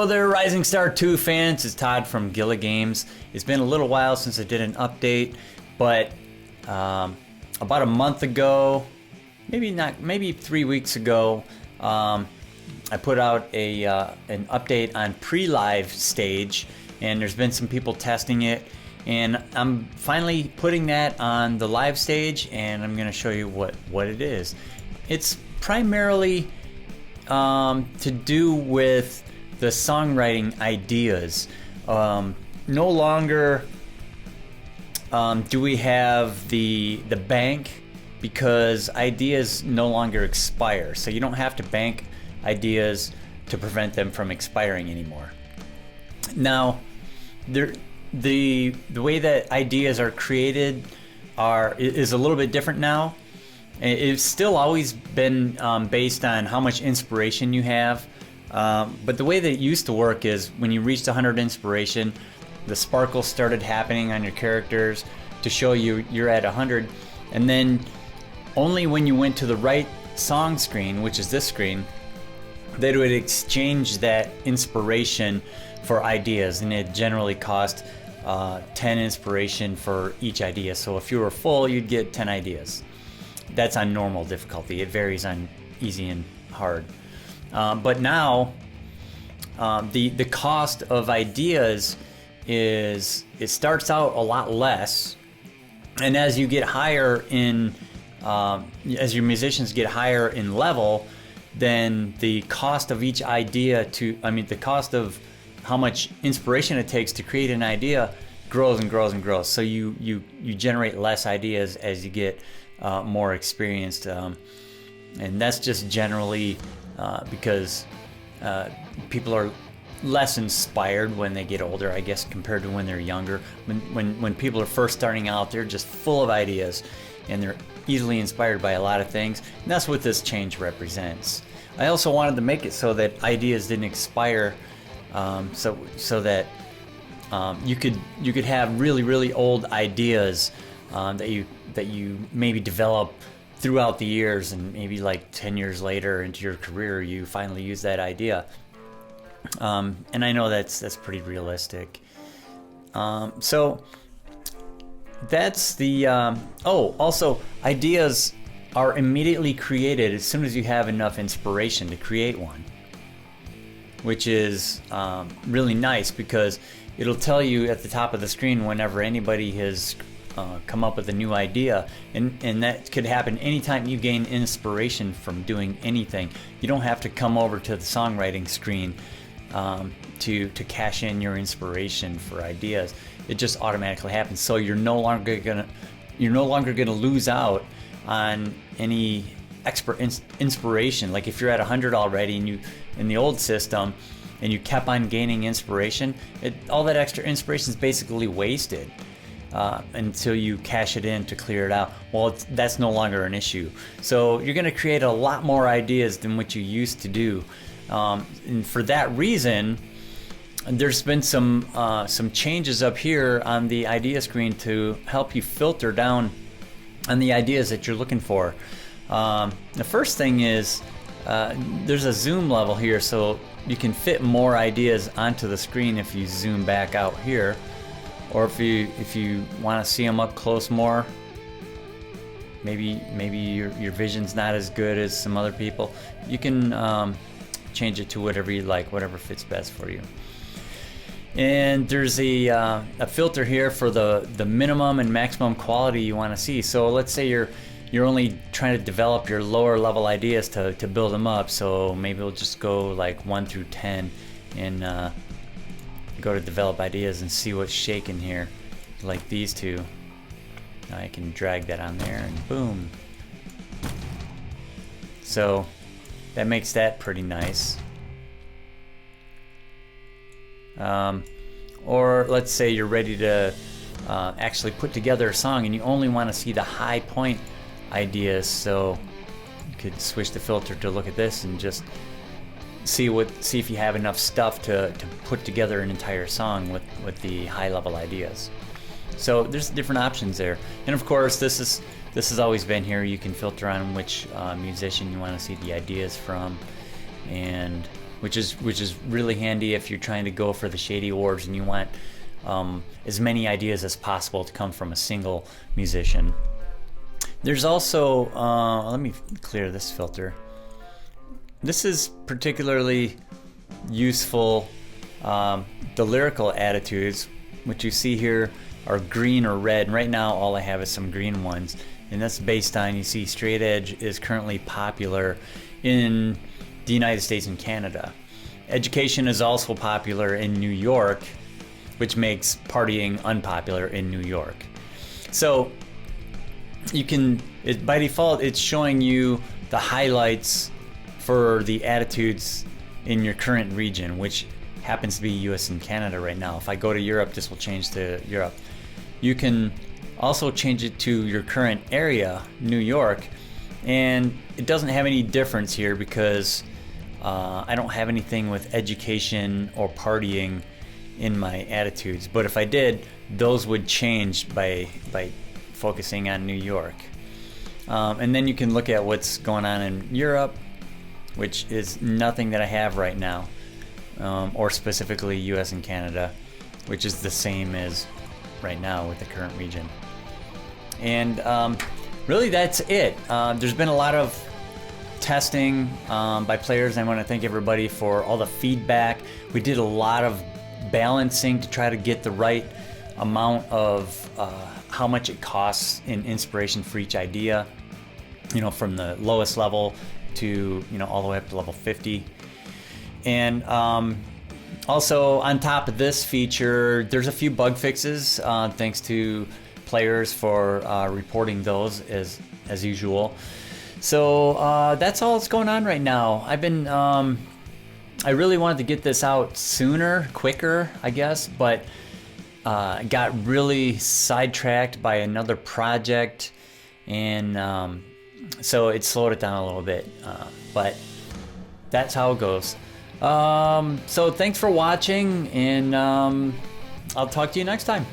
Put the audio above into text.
there, Rising Star 2 fans. It's Todd from Gilla Games. It's been a little while since I did an update, but about a month ago, maybe 3 weeks ago, I put out an update on pre-live stage, and there's been some people testing it, and I'm finally putting that on the live stage, and I'm going to show you what it is. It's primarily to do with the songwriting ideas. No longer do we have the bank, because ideas no longer expire. So you don't have to bank ideas to prevent them from expiring anymore. Now, the way that ideas are created is a little bit different now. It's still always been based on how much inspiration you have, but the way that it used to work is when you reached 100 inspiration, the sparkles started happening on your characters to show you're at 100, and then only when you went to the right song screen, which is this screen, they would exchange that inspiration for ideas, and it generally cost 10 inspiration for each idea. So if you were full, you'd get 10 ideas. That's on normal difficulty. It varies on easy and hard. But now, the cost of ideas it starts out a lot less, and as you get higher in, as your musicians get higher in level, then the cost of each idea the cost of how much inspiration it takes to create an idea grows and grows and grows. So you generate less ideas as you get more experienced, and that's just generally because people are less inspired when they get older, I guess, compared to when they're younger. When people are first starting out, they're just full of ideas, and they're easily inspired by a lot of things, and that's what this change represents. I also wanted to make it so that ideas didn't expire, so that you could have really old ideas that you maybe develop throughout the years, and maybe like 10 years later into your career you finally use that idea. And I know that's pretty realistic. So that's the also, ideas are immediately created as soon as you have enough inspiration to create one, which is really nice, because it'll tell you at the top of the screen whenever anybody has come up with a new idea, and that could happen anytime you gain inspiration from doing anything. You don't have to come over to the songwriting screen to cash in your inspiration for ideas. It just automatically happens. So you're no longer gonna lose out on any extra inspiration. Like if you're at 100 already, and you in the old system, and you kept on gaining inspiration, all that extra inspiration is basically wasted until you cash it in to clear it out. Well, that's no longer an issue. So you're going to create a lot more ideas than what you used to do, and for that reason, there's been some changes up here on the idea screen to help you filter down on the ideas that you're looking for. The first thing is there's a zoom level here, so you can fit more ideas onto the screen if you zoom back out here, or if you want to see them up close more. Maybe your vision's not as good as some other people. You can change it to whatever you like, whatever fits best for you. And there's a filter here for the minimum and maximum quality you want to see. So let's say you're only trying to develop your lower level ideas to build them up. So maybe we'll just go like 1 through 10 and go to develop ideas and see what's shaking here, like these two. Now I can drag that on there and boom. So that makes that pretty nice. Or let's say you're ready to actually put together a song, and you only want to see the high point ideas, so you could switch the filter to look at this and just see if you have enough stuff to put together an entire song with the high level ideas. So there's different options there, and of course this has always been here. You can filter on which musician you want to see the ideas from, and which is really handy if you're trying to go for the shady awards and you want as many ideas as possible to come from a single musician. There's also, let me clear this filter. This is particularly useful. The lyrical attitudes, which you see here, are green or red. And right now all I have is some green ones. And that's based on, you see, straight edge is currently popular in the United States and Canada. Education is also popular in New York, which makes partying unpopular in New York. So you can, by default, it's showing you the highlights for the attitudes in your current region, which happens to be US and Canada right now. If I go to Europe, this will change to Europe. You can also change it to your current area, New York, and it doesn't have any difference here because I don't have anything with education or partying in my attitudes. But if I did, those would change by focusing on New York. And then you can look at what's going on in Europe, which is nothing that I have right now, or specifically US and Canada, which is the same as right now with the current region. And really that's it. There's been a lot of testing by players. I want to thank everybody for all the feedback. We did a lot of balancing to try to get the right amount of how much it costs in inspiration for each idea, you know, from the lowest level to, you know, all the way up to level 50. And also on top of this feature, there's a few bug fixes, thanks to players for reporting those as usual. So that's all that's going on right now. I've been I really wanted to get this out sooner, quicker, I guess, but got really sidetracked by another project, and so it slowed it down a little bit, but that's how it goes. So thanks for watching, and I'll talk to you next time.